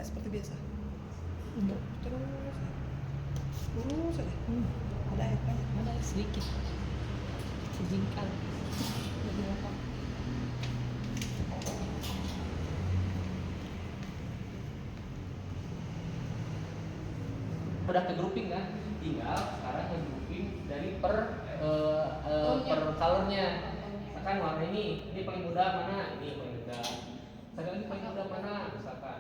seperti biasa. Terus lurus saja. Ada air banyak. Ada sedikit sejengkal. Jadi apa? Udah ke grouping kan, tinggal sekarang ke grouping dari per colornya. Misalkan warna ini paling mudah mana? Ini paling mudah. Misalkan ini paling mudah mana? Misalkan.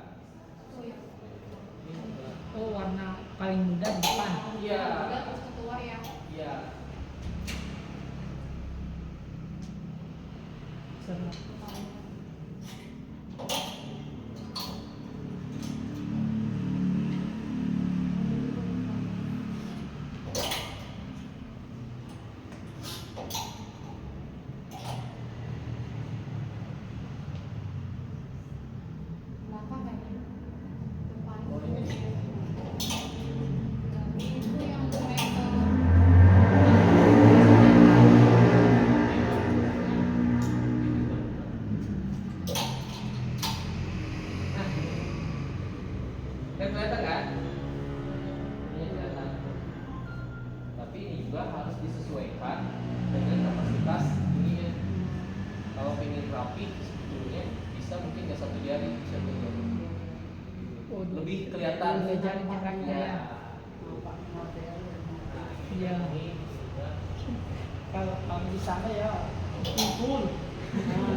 Oh, warna paling mudah di depan. Iya. Terus ketua ya. Iya. Seru. Belakang kayaknya. Depan. Oh, ini. Itu yang meter. Nah, kelihatan kan? Ini kelihatan. Tapi ini juga harus disesuaikan dengan kapasitas ininya. Kalau pengen rapi sebetulnya bisa mungkin nggak satu jari, bisa dua jari. Oh, Lebih kelihatan. dua jari jaraknya ya. Nah, Iya. ini juga. Kalau di sana ya kumpul.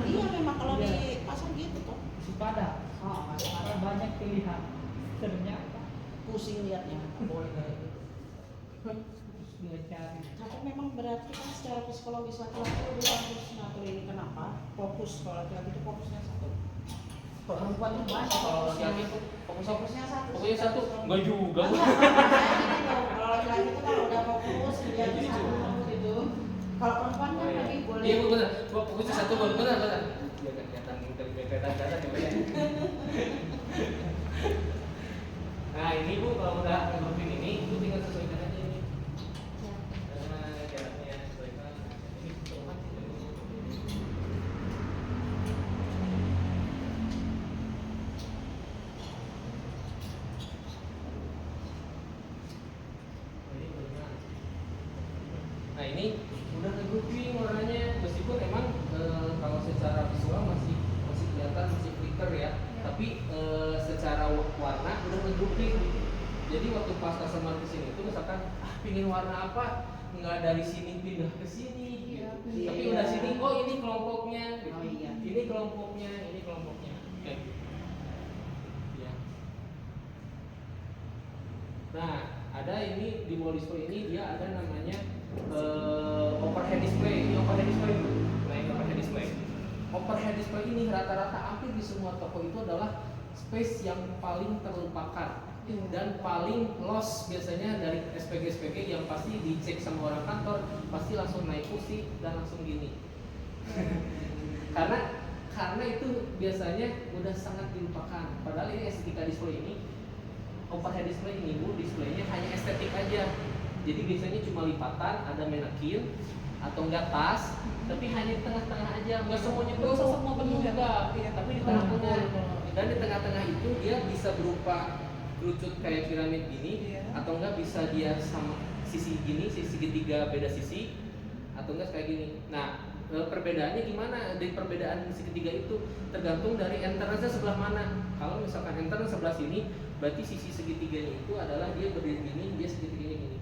Iya memang kalau Iya. di pasar gitu tuh. Sepada. Karena banyak pilihan. Ternyata Pusing liatnya. boleh dua jari. Tapi memang berarti kan secara psikologis laki-laki lebih bagus ngatur ini kenapa? Fokus kalau laki-laki itu fokusnya satu. Kalau perempuan itu banyak Kalau fokusnya. laki-laki itu Fokusnya satu. pokoknya satu. Enggak juga. Kalau laki-laki itu kalau udah fokus dia Gitu. satu gitu. Kalau perempuan kan lebih boleh. Iya benar. Gua fokusnya satu benar. Iya kan kelihatan ya. Nah ini Bu kalau udah grouping ini, Bu tinggal sesuaikan aja ini. Nah jaraknya sesuaikan. Ini teman Nah ini udah ke grouping warnanya, meskipun emang kalau secara visual masih kelihatan masih flicker ya, tapi secara warna udah ke grouping. Jadi waktu pas customer kesini itu misalkan pingin warna apa, nggak dari sini pindah ke sini, Iya. gitu. Tapi udah sini, oh ini kelompoknya, gitu. Oh, iya. Ini kelompoknya, ini kelompoknya. Oke. Ya. Nah ada ini di wall display ini dia ada namanya overhead display. Ini overhead display. Nah ini overhead display. Overhead display ini rata-rata hampir di semua toko itu adalah space yang paling terlupakan dan paling loss biasanya dari SPG yang pasti dicek sama orang kantor pasti langsung naik kursi dan langsung gini. karena itu biasanya udah sangat dilupakan. Padahal ini estetika display ini, overhead display ini Bu, displaynya hanya estetik aja. Jadi biasanya cuma lipatan, ada manekin atau enggak tas, tapi hanya di tengah-tengah aja, enggak semuanya penuh. Nggak semua penuh ya, enggak, Iya. tapi di tengah-tengah. Dan di tengah-tengah itu dia bisa berupa kerucut kayak piramid gini, Iya. atau enggak bisa dia sama sisi gini, sisi segitiga beda sisi, atau enggak kayak gini. Nah, perbedaannya gimana? Dari perbedaan segitiga itu tergantung dari entrance sebelah mana. Kalau misalkan entrance sebelah sini, berarti sisi segitiganya itu adalah dia berdiri gini, dia segitiganya gini.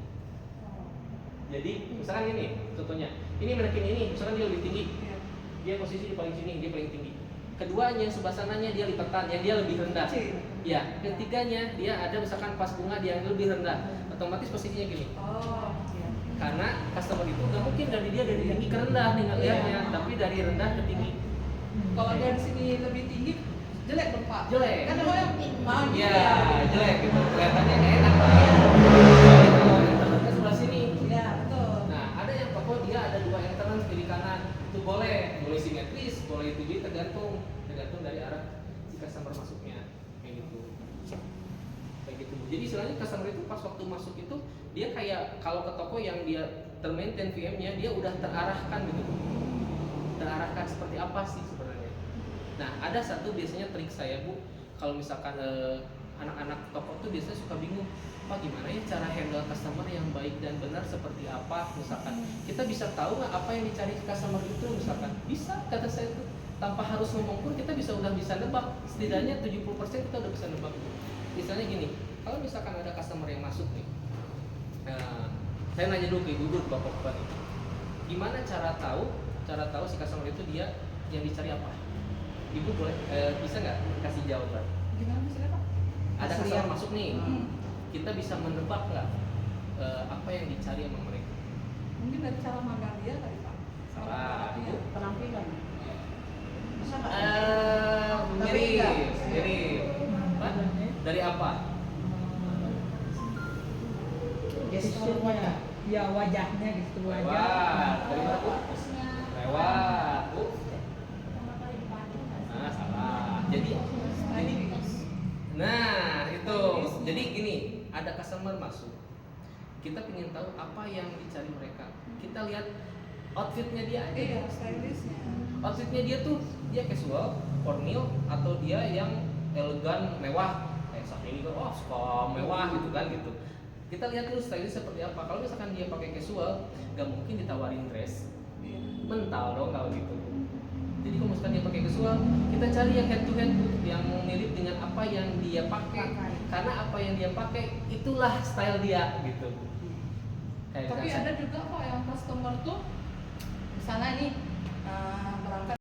Jadi misalkan ini contohnya, ini manekin ini, misalkan dia lebih tinggi, Iya. dia posisi di paling sini, dia paling tinggi. Keduanya sebelah sananya dia lipatan, yang dia lebih rendah. Kecil. Ya, ketiganya dia ada misalkan pas bunga dia lebih rendah, otomatis posisinya gini. Oh, iya. Karena customer itu nggak mungkin dari tinggi ke rendah nih ngelihatnya, tapi dari rendah ke tinggi. Kalau dari sini lebih tinggi jelek dong Pak. Jelek. Kan kalau yang mau gitu Iya, jelek gitu, kelihatannya nggak enak. Kalau entrance sebelah sini. Iya, betul. Nah, ada yang toko dia ada dua entrance kiri kanan, itu boleh simetris, boleh itu jadi tergantung dari arah si customer masuknya, kayak gitu. Jadi istilahnya customer itu pas waktu masuk itu dia kayak kalau ke toko yang dia termaintain VM-nya dia udah terarahkan gitu, terarahkan seperti apa sih sebenarnya. Nah, ada satu biasanya trik saya Bu, kalau misalkan anak-anak toko tuh biasanya suka bingung, Pak gimana ya cara handle customer yang baik dan benar seperti apa misalkan. Kita bisa tahu nggak apa yang dicari customer itu misalkan. Bisa, kata saya itu. Tanpa harus ngomong pun kita udah bisa nebak. Setidaknya 70% kita udah bisa nebak. Misalnya gini, kalau misalkan ada customer yang masuk nih, saya nanya dulu ke ibu bapak-bapak nih, gimana cara tahu si customer itu dia yang dicari apa? Ibu boleh bisa nggak kasih jawaban? Gimana misalnya Pak? Ada Hasil customer yang- masuk nih, kita bisa menebak nggak apa yang dicari sama mereka? Mungkin dari cara magang dia kali Pak. Salah, Ibu. Penampilan. Bisa nggak? Tapi Mirip, enggak. mirip. Hah? Dari apa? Gesturnya, ya wajahnya gitu Lewat. wajah. Dari mana, Bu? Lewat, Bu. Pertama kali dipandang nggak sih? Nah, salah. Jadi nah, itu. Jadi gini, ada customer masuk. Kita ingin tahu apa yang dicari mereka. Kita lihat outfitnya dia aja. Iya, stylishnya. Outfitnya dia tuh dia casual, formal atau dia yang elegan, mewah. Kayak saat ini kan, oh suka mewah gitu kan gitu. Kita lihat dulu stylist seperti apa. Kalau misalkan dia pakai casual, gak mungkin ditawarin dress. Iya. Mental dong kalau gitu. Jadi kalau misalkan dia pakai casual, kita cari yang head to head yang mirip dengan apa yang dia pakai. Karena apa yang dia pakai itulah style dia gitu. Kayak Tapi misalkan- ada juga kok yang customer tuh misalnya nih berangkat